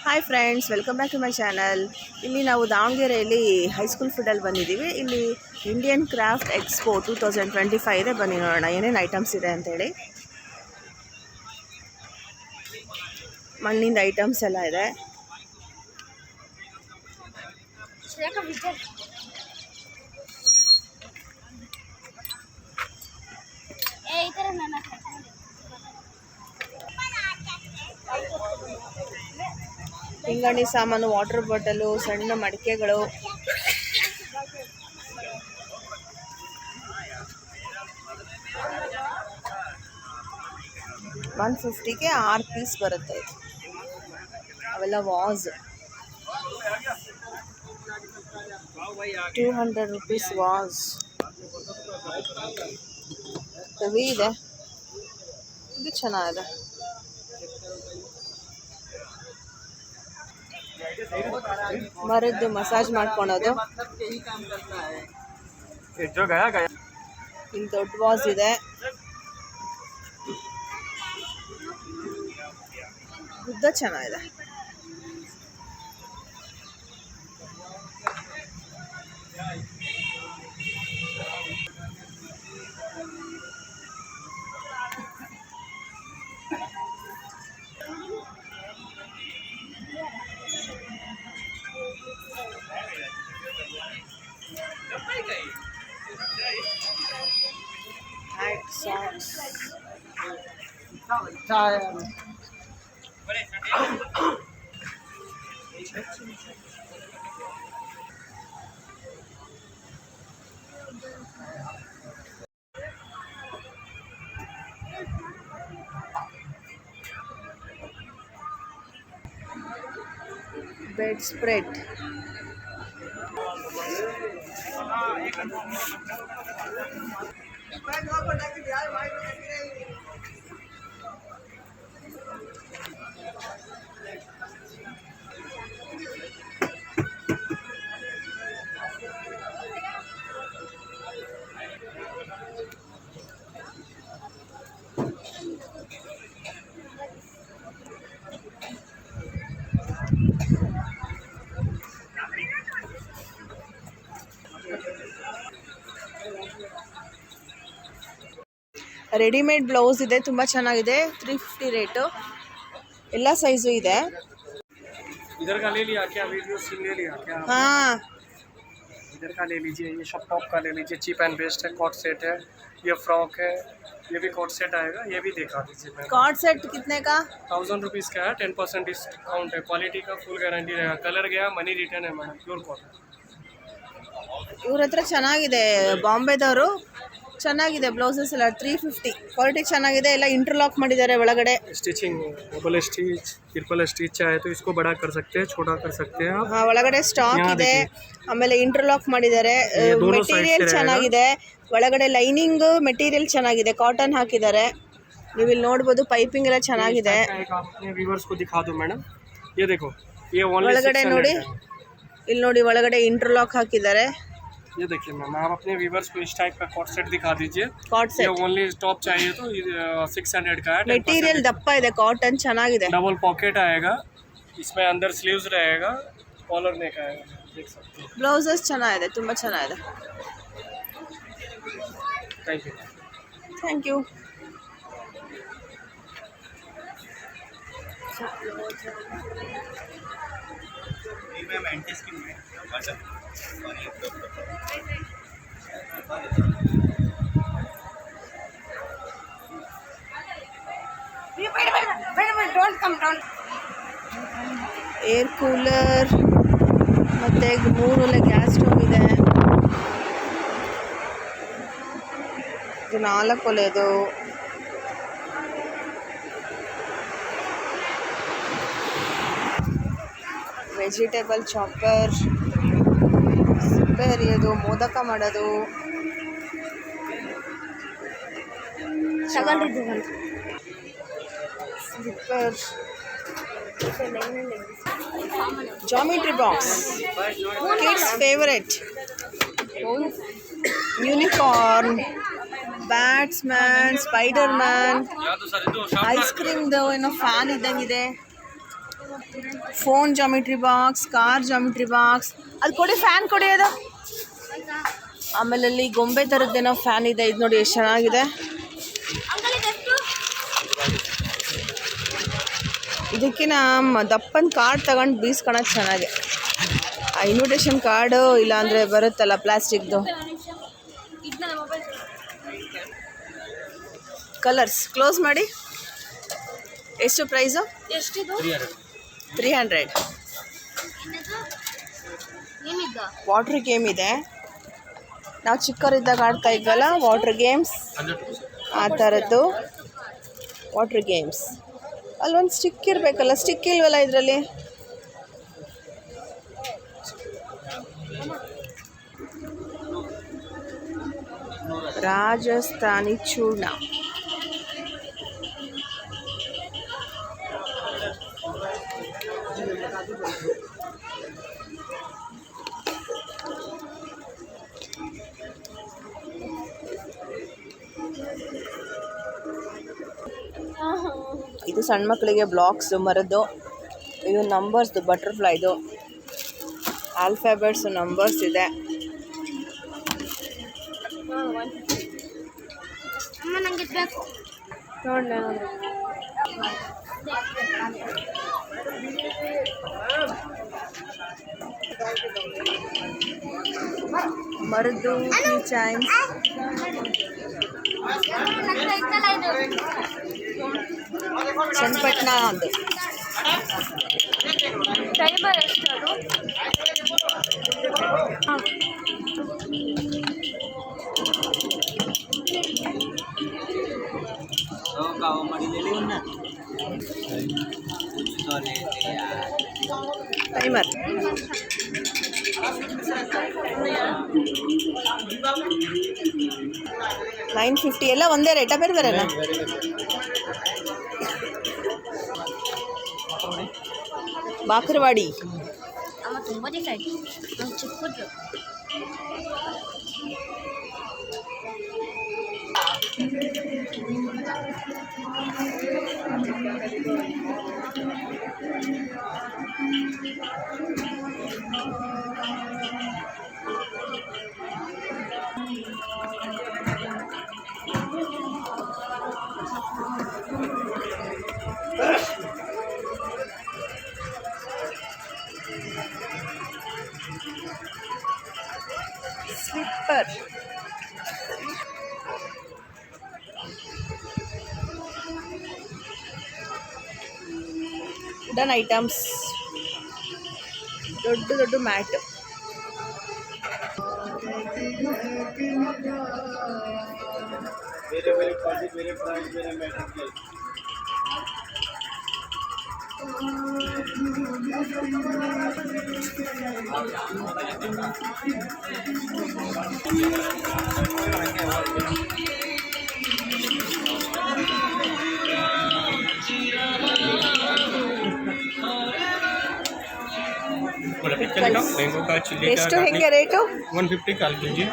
Hi friends, welcome back to my channel. ಇಲ್ಲಿ ನಾವು ದಾವಣಗೆರೆಯಲ್ಲಿ ಹೈಸ್ಕೂಲ್ ಫುಡ್ಡಲ್ಲಿ ಬಂದಿದ್ದೀವಿ. ಇಲ್ಲಿ ಇಂಡಿಯನ್ ಕ್ರಾಫ್ಟ್ ಎಕ್ಸ್ಪೋ 2025 ಇದೆ. ಬನ್ನಿ ನೋಡೋಣ ಏನೇನು ಐಟಮ್ಸ್ ಇದೆ ಅಂತೇಳಿ. ಮಣ್ಣಿಂದ ಐಟಮ್ಸ್ ಎಲ್ಲ ಇದೆ. ಪಿಂಗಾಣಿ ಸಾಮಾನು, ವಾಟರ್ ಬಾಟಲು, ಸಣ್ಣ ಮಡಿಕೆಗಳು, $150ಗೆ 6 ಪೀಸ್ ಬರುತ್ತೆ. ಅವೆಲ್ಲ ವಾಸ್. 200 rupees was. ಹೆವಿ ಇದೆ. ಇದು ಚೆನ್ನಾಗಿದೆ. ಮರದ್ದು ಮಸಾಜ್ ಮಾಡ್ಕೊಳೋದು. ಇಲ್ಲಿ ದೊಡ್ಡ ವಾಸ್ ಇದೆ. ಉದ್ದ ಚೆನ್ನಾಗಿದೆ. Socks. Bed spread. Readymade blouse ಇದೆ, ತುಂಬ ಚೆನ್ನಾಗಿದೆ. 350 ರೇಟು. ಎಲ್ಲ ಸೈಜು ಇದೆ. इधर का ले लिया क्या? वीडियो सीन ले लिया क्या? हाँ, इधर का ले लीजिए. ये सब टॉप का ले लीजिए. चीप एंड बेस्ट है. कॉट सेट है. ये फ्रॉक है. ये भी कॉट सेट आएगा. ये भी दिखा दीजिए. कॉट सेट कितने का? 1000 रुपीज़ का है. 10% डिस्काउंट है. क्वालिटी का फुल गारंटी रहेगा. कलर गया मनी रिटर्न है मैडम. Pure cotton. ಇವ್ರ ಹತ್ರ ಚೆನ್ನಾಗಿದೆ. ಬಾಂಬೆದವರು. ಚೆನ್ನಾಗಿದೆ ಬ್ಲೌಸಸ್ ಎಲ್ಲ. 350. ಕ್ವಾಲಿಟಿ ಚೆನ್ನಾಗಿದೆ. ಎಲ್ಲ ಇಂಟರ್ಲಾಕ್ ಮಾಡಿದ್ದಾರೆ ಒಳಗಡೆ. Stitching double stitch triple stitch चाहे तो इसको बड़ा कर सकते हैं, छोटा कर सकते हैं आप. ಒಳಗಡೆ ಸ್ಟಾಕ್ ಇದೆ. ಆಮೇಲೆ ಇಂಟರ್ಲಾಕ್ ಮಾಡಿದ್ದಾರೆ. ಮೆಟೀರಿಯಲ್ ಚೆನ್ನಾಗಿದೆ. ಒಳಗಡೆ ಲೈನಿಂಗ್ ಮೆಟೀರಿಯಲ್ ಚೆನ್ನಾಗಿದೆ. ಕಾಟನ್ ಹಾಕಿದ್ದಾರೆ. ನೀವು ಇಲ್ಲಿ ನೋಡ್ಬೋದು. ಪೈಪಿಂಗ್ ಎಲ್ಲ ಚೆನ್ನಾಗಿದೆ. व्यूअर्स को दिखा दो मैडम. ये देखो. ये ಒಳಗಡೆ ನೋಡಿ. ಇಲ್ಲಿ ನೋಡಿ ಒಳಗಡೆ ಇಂಟರ್ಲಾಕ್ ಹಾಕಿದ್ದಾರೆ. ये देखिए मैम, आप अपने व्यूअर्स को इस टाइप का कॉट सेट दिखा दीजिए. Cot set. ये ओनली टॉप चाहिए तो 600 का है. ಮೆಟೀರಿಯಲ್ ದಪ್ಪ ಇದೆ. ಕಾಟನ್ ಚೆನ್ನಾಗಿದೆ. डबल पॉकेट आएगा. इसमें अंदर स्लीव्स रहेगा. कॉलर नेक आएगा. देख सकते हैं. ಬ್ಲೌಸಸ್ ಚೆನ್ನಾಗಿದೆ. ತುಂಬ ಚೆನ್ನಾಗಿದೆ. Thank you. Thank you. Ma'am anti skin में ಏರ್ ಕೂಲರ್ ಮತ್ತು 3 ಒಲೆ ಗ್ಯಾಸ್ ಸ್ಟವ್ ಇದೆ. ಇದು 4 ಒಲೆದು. ವೆಜಿಟೇಬಲ್ ಚಾಪರ್, ಸಿಪ್ಪೆ ಹರಿಯೋದು, ಮೋದಕ ಮಾಡೋದು. Slipper, Geometry box. Kids' favorite. Unicorn, Batman, Spider-Man, ice cream fan iddangide. Phone geometry box, car geometry box. ಅದು ಕೊಡಿ, fan ಕೊಡಿ ಅದು. ಆಮೇಲೆ ಅಲ್ಲಿ ಗೊಂಬೆ ಥರದ್ದೇನೋ ಫ್ಯಾನ್ ಇದೆ. ಇದು ನೋಡಿ ಎಷ್ಟು ಚೆನ್ನಾಗಿದೆ. ಇದಕ್ಕಿನ ದಪ್ಪನ ಕಾರ್ಡ್ ತಗೊಂಡು ಬೀಸ್ಕೊಳಕ್ಕೆ ಚೆನ್ನಾಗಿ. ಆ ಇನ್ವಿಟೇಷನ್ ಕಾರ್ಡು ಇಲ್ಲಾಂದರೆ ಬರುತ್ತಲ್ಲ ಪ್ಲಾಸ್ಟಿಕ್ದು. ಕಲರ್ಸ್ ಕ್ಲೋಸ್ ಮಾಡಿ. ಎಷ್ಟು ಪ್ರೈಸು? 300. ವಾಟ್ರ್ ಗೇಮ್ ಇದೆ. ನಾವು ಚಿಕ್ಕವರಿದ್ದಾಗ ಆಡ್ತಾ ಇದ್ವಲ್ಲ ವಾಟ್ರ್ ಗೇಮ್ಸ್, ಆ ಥರದ್ದು ವಾಟ್ರ್ ಗೇಮ್ಸ್. ಅಲ್ಲೊಂದು ಸ್ಟಿಕ್ ಇರಬೇಕಲ್ಲ, ಸ್ಟಿಕ್ ಇಲ್ವಲ್ಲ ಇದರಲ್ಲಿ. ರಾಜಸ್ಥಾನಿ ಚೂರ್ಣ. ಇದು ಸಣ್ಣ ಮಕ್ಕಳಿಗೆ ಬ್ಲಾಕ್ಸ್ ಮರದ್ದು. ಇದು ನಂಬರ್ಸ್ದು ಬಟರ್ಫ್ಲೈದು. ಆಲ್ಫಾಬೆಟ್ಸ್ ನಂಬರ್ಸ್ ಇದೆ. ಮರದ್ದು ಚೈನ್ಸ್. ಚನ್ನಪಟ್ಟಣ ಅದು. ಟೈಮರ್ ಎಷ್ಟು ಅದು? ಟೈಮರ್. $950 ಎಲ್ಲ ಒಂದೇ ರೇಟಾ? ಬೇರೆ ಬೇರೆನಾ? ಬಾಕರವಾಡಿ. ತುಂಬ ದಿವಸ ಆಯ್ತು ನಾವು ಚಿಕ್ಕದು. ಸ್ಲಿಪ್ಪರ್. Wooden items. ದೊಡ್ಡ ದೊಡ್ಡ ಮ್ಯಾಟ್. मैंगो का चिल्ली का ಎಷ್ಟು ಹೆಂಗೆ ರೇಟು? 150 काल के जी.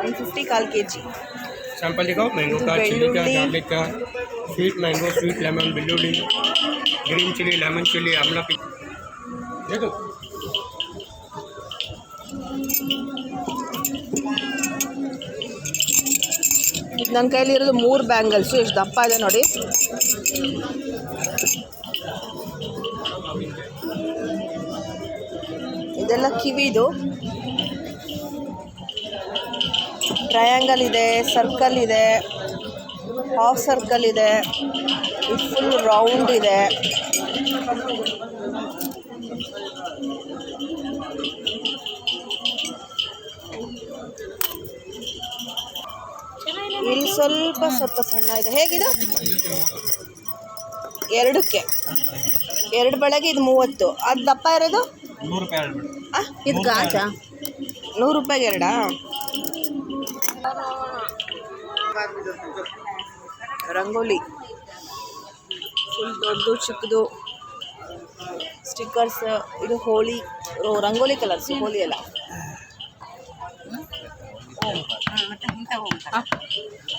150 ಕಾಲ್ kg. सैंपल दिखाओ. मैंगो का चिल्ली का, गार्लिक का, स्वीट मैंगो, स्वीट लेमन, बिल्लुड़ी, ग्रीन चिली, लेमन चिली, आमला पिक. देखो ಇದು ನನ್ನ ಕೈಲಿರೋದು 3 ಬ್ಯಾಂಗಲ್ಸು. ಎಷ್ಟು ದಪ್ಪ ಇದೆ ನೋಡಿ. ಇದೆಲ್ಲ ಕಿವಿದು. ಟ್ರಯಾಂಗಲ್ ಇದೆ, ಸರ್ಕಲ್ ಇದೆ, ಹಾಫ್ ಸರ್ಕಲ್ ಇದೆ, ಇದು ಫುಲ್ ರೌಂಡ್ ಇದೆ. ಇಲ್ಲಿ ಸ್ವಲ್ಪ ಸಣ್ಣ ಇದೆ. ಹೇಗಿದೆ? 2ಕ್ಕೆ 2 ಬೆಳಗ್ಗೆ ಇದು 30. ಅದು ದಪ್ಪ ಇರೋದು 100 ರೂಪಾಯಿ. ಇದು ಗಾಜಾ? 100 ರೂಪಾಯಿಗೆ 2? ರಂಗೋಲಿ ಫುಲ್ ದೊಡ್ಡದು ಚಿಕ್ಕದು. ಸ್ಟಿಕ್ಕರ್ಸ್. ಇದು ಹೋಳಿ ರಂಗೋಲಿ ಕಲರ್ಸ್. ಹೋಳಿ ಅಲ್ಲ.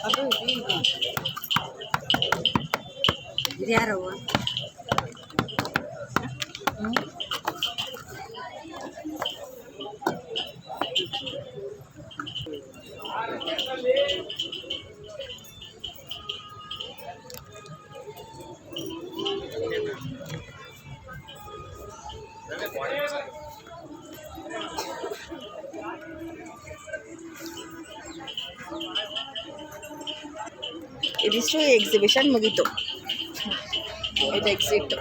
ಅದು ಇದು ಯಾರು? ಇದಿಷ್ಟು ಎಕ್ಸಿಬಿಷನ್ ಮುಗೀತು. ಇದು ಎಕ್ಸಿಟ್.